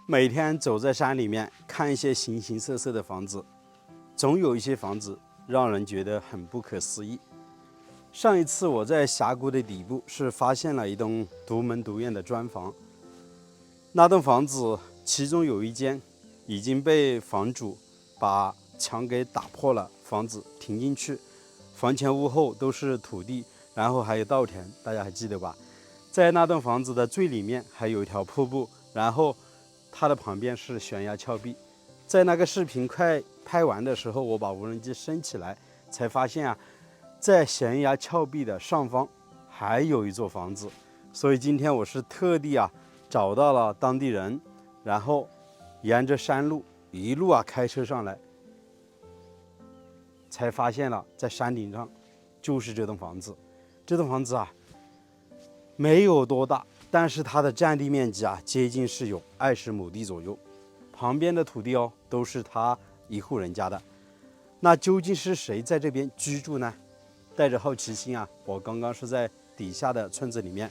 每天走在山里面，看一些形形色色的房子，总有一些房子让人觉得很不可思议。上一次我在峡谷的底部是发现了一栋独门独院的砖房，那栋房子其中有一间已经被房主把墙给打破了，房子停进去，房前屋后都是土地，然后还有稻田，大家还记得吧？在那栋房子的最里面还有一条瀑布，然后它的旁边是悬崖峭壁。在那个视频快拍完的时候，我把无人机升起来，才发现啊，在悬崖峭壁的上方还有一座房子。所以今天我是特地找到了当地人，然后沿着山路一路开车上来，才发现了在山顶上就是这栋房子。这栋房子没有多大，但是它的占地面积接近是有20亩地左右，旁边的土地都是他一户人家的。那究竟是谁在这边居住呢？带着好奇心我刚刚是在底下的村子里面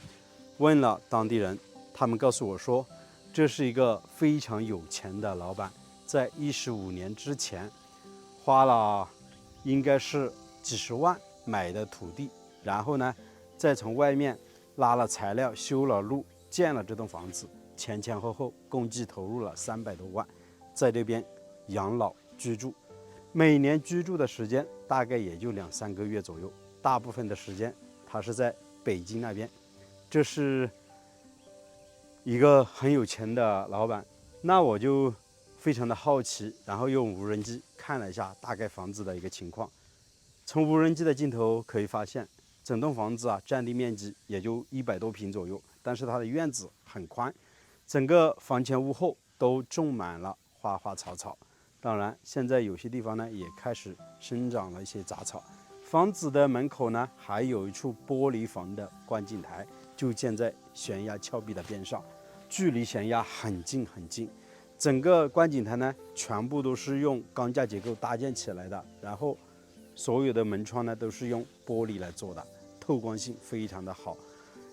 问了当地人，他们告诉我说，这是一个非常有钱的老板，在15年之前花了应该是几十万买的土地，然后呢再从外面拉了材料，修了路，建了这栋房子，前前后后共计投入了300多万，在这边养老居住。每年居住的时间大概也就2-3个月左右，大部分的时间他是在北京那边。这是一个很有钱的老板，那我就非常的好奇，然后用无人机看了一下大概房子的一个情况。从无人机的镜头可以发现，整栋房子占地面积也就100多平左右，但是它的院子很宽，整个房前屋后都种满了花花草草。当然，现在有些地方呢也开始生长了一些杂草。房子的门口呢还有一处玻璃房的观景台，就建在悬崖峭壁的边上，距离悬崖很近很近。整个观景台呢全部都是用钢架结构搭建起来的，然后所有的门窗呢都是用玻璃来做的，透光性非常的好。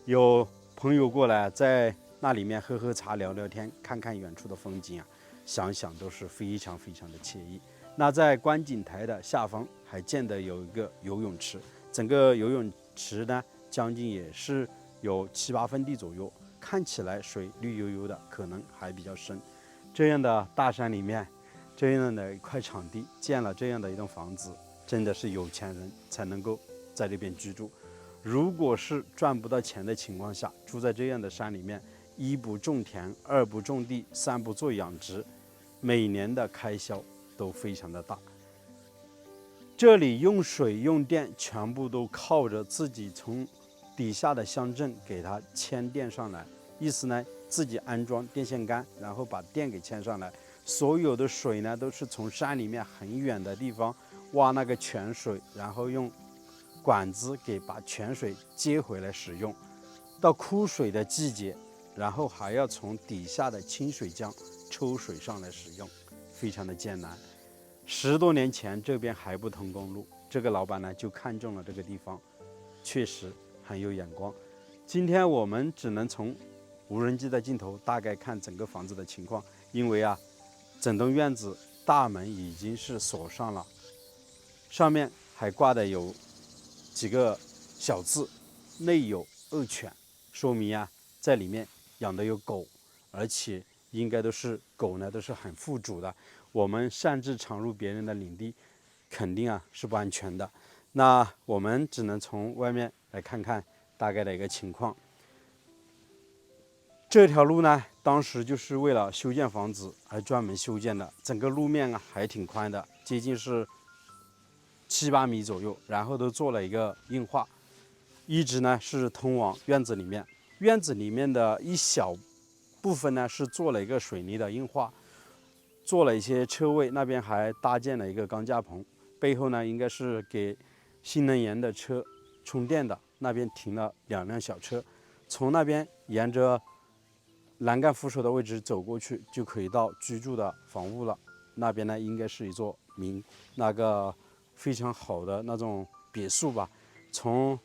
有朋友过来在那里面喝喝茶、聊聊天，看看远处的风景想想都是非常非常的惬意。那在观景台的下方还建的有一个游泳池，整个游泳池呢将近也是有7-8分地左右，看起来水绿油油的，可能还比较深。这样的大山里面，这样的一块场地建了这样的一栋房子，真的是有钱人才能够在这边居住。如果是赚不到钱的情况下，住在这样的山里面，一不种田，二不种地，三不做养殖，每年的开销都非常的大。这里用水用电全部都靠着自己从底下的乡镇给它牵电上来，意思呢自己安装电线杆，然后把电给牵上来。所有的水呢都是从山里面很远的地方挖那个泉水，然后用管子给把泉水接回来使用。到枯水的季节，然后还要从底下的清水江抽水上来使用，非常的艰难。10多年前这边还不通公路，这个老板呢就看中了这个地方，确实很有眼光。今天我们只能从无人机的镜头大概看整个房子的情况，因为整栋院子大门已经是锁上了，上面还挂的有几个小字，内有恶犬，说明在里面养的有狗，而且应该都是狗呢，都是很富足的。我们擅自闯入别人的领地，肯定是不安全的。那我们只能从外面来看看大概的一个情况。这条路呢，当时就是为了修建房子而专门修建的，整个路面还挺宽的，接近是7-8米左右，然后都做了一个硬化，一直呢是通往院子里面。院子里面的一小部分呢是做了一个水泥的硬化，做了一些车位，那边还搭建了一个钢架棚，背后呢应该是给新能源的车充电的，那边停了2辆小车。从那边沿着栏杆扶手的位置走过去，就可以到居住的房屋了。那边呢应该是一座那个非常好的那种别墅吧。从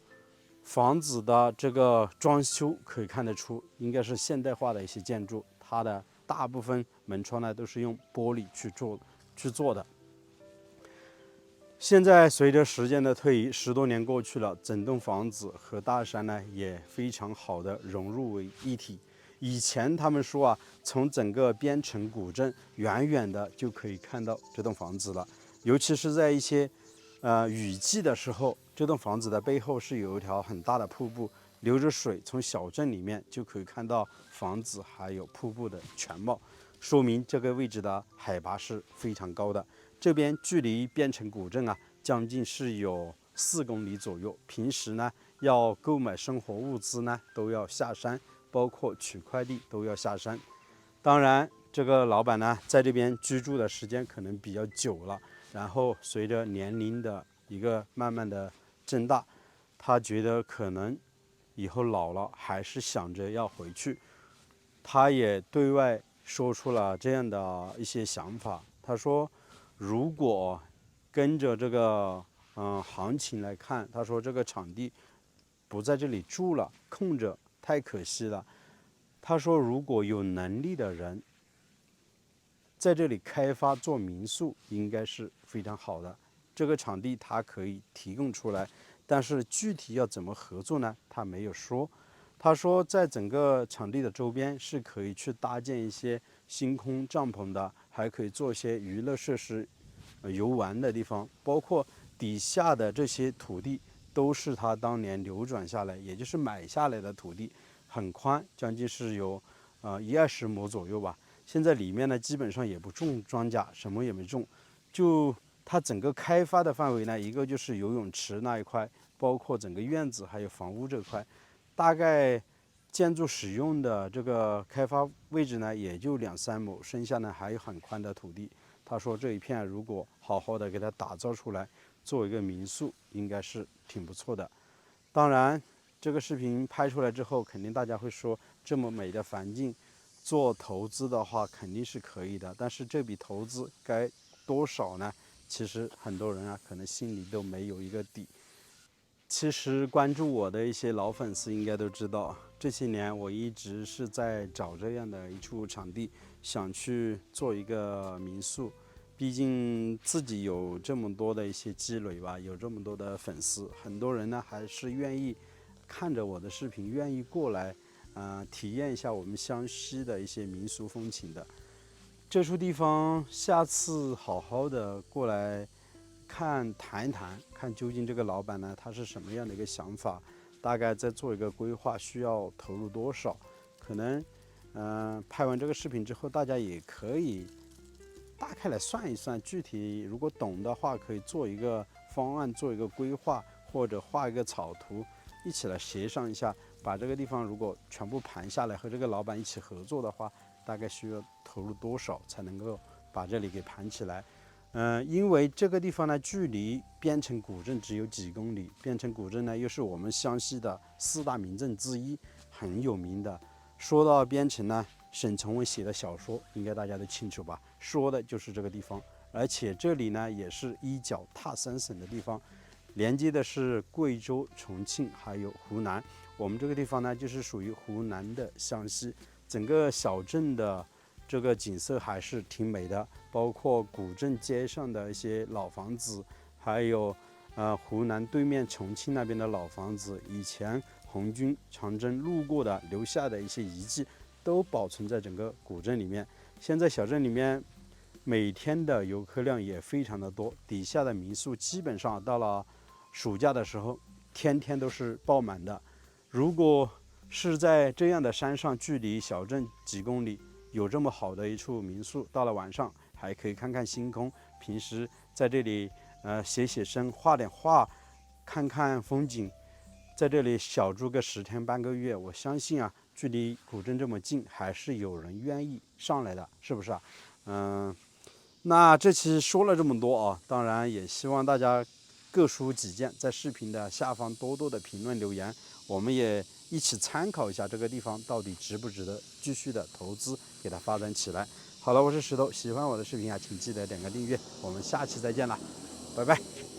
房子的这个装修可以看得出，应该是现代化的一些建筑，它的大部分门窗呢都是用玻璃去做的。现在随着时间的推移，10多年过去了，整栋房子和大山呢也非常好的融入为一体。以前他们说啊，从整个边城古镇远远的就可以看到这栋房子了，尤其是在一些雨季的时候，这栋房子的背后是有一条很大的瀑布，流着水，从小镇里面就可以看到房子还有瀑布的全貌，说明这个位置的海拔是非常高的。这边距离边城古镇啊，将近是有4公里左右。平时呢，要购买生活物资呢，都要下山，包括取快递都要下山。当然，这个老板呢，在这边居住的时间可能比较久了，然后随着年龄的一个慢慢的增大，他觉得可能以后老了还是想着要回去。他也对外说出了这样的一些想法，他说，如果跟着这个行情来看，他说这个场地不在这里住了，空着太可惜了。他说，如果有能力的人在这里开发做民宿，应该是非常好的。这个场地他可以提供出来，但是具体要怎么合作呢？他没有说。他说，在整个场地的周边是可以去搭建一些星空帐篷的，还可以做一些娱乐设施、游玩的地方，包括底下的这些土地都是他当年流转下来，也就是买下来的土地，很宽，将近是有1-20亩左右吧。现在里面呢，基本上也不种庄稼，什么也没种，就它整个开发的范围呢，一个就是游泳池那一块，包括整个院子还有房屋这块。大概建筑使用的这个开发位置呢，也就2-3亩，剩下呢还有很宽的土地。他说这一片如果好好的给它打造出来，做一个民宿，应该是挺不错的。当然，这个视频拍出来之后，肯定大家会说，这么美的环境，做投资的话肯定是可以的。但是这笔投资该多少呢？其实很多人啊，可能心里都没有一个底。其实关注我的一些老粉丝应该都知道，这些年我一直是在找这样的一处场地，想去做一个民宿。毕竟自己有这么多的一些积累吧，有这么多的粉丝，很多人呢还是愿意看着我的视频，愿意过来，体验一下我们湘西的一些民俗风情的。这处地方，下次好好的过来谈一谈，看究竟这个老板呢，他是什么样的一个想法，大概再做一个规划，需要投入多少？可能，拍完这个视频之后，大家也可以大概来算一算，具体如果懂的话，可以做一个方案，做一个规划，或者画一个草图，一起来协商一下，把这个地方如果全部盘下来，和这个老板一起合作的话，大概需要投入多少才能够把这里给盘起来？因为这个地方呢，距离边城古镇只有几公里，边城古镇呢又是我们湘西的4大名镇之一，很有名的。说到边城呢，沈从文写的小说应该大家都清楚吧？说的就是这个地方，而且这里呢也是一脚踏3省的地方，连接的是贵州、重庆还有湖南。我们这个地方呢，就是属于湖南的湘西，整个小镇的这个景色还是挺美的，包括古镇街上的一些老房子，还有湖南对面重庆那边的老房子，以前红军长征路过的留下的一些遗迹，都保存在整个古镇里面。现在小镇里面每天的游客量也非常的多，底下的民宿基本上到了暑假的时候，天天都是爆满的。如果是在这样的山上，距离小镇几公里，有这么好的一处民宿，到了晚上还可以看看星空，平时在这里写生、画点画，看看风景，在这里小住个10天半个月，我相信啊，距离古镇这么近，还是有人愿意上来的，是不是啊？那这期说了这么多啊，当然也希望大家各抒己见，在视频的下方多多的评论留言，我们也一起参考一下这个地方到底值不值得继续的投资，给它发展起来。好了，我是石头，喜欢我的视频啊，请记得点个订阅，我们下期再见了，拜拜。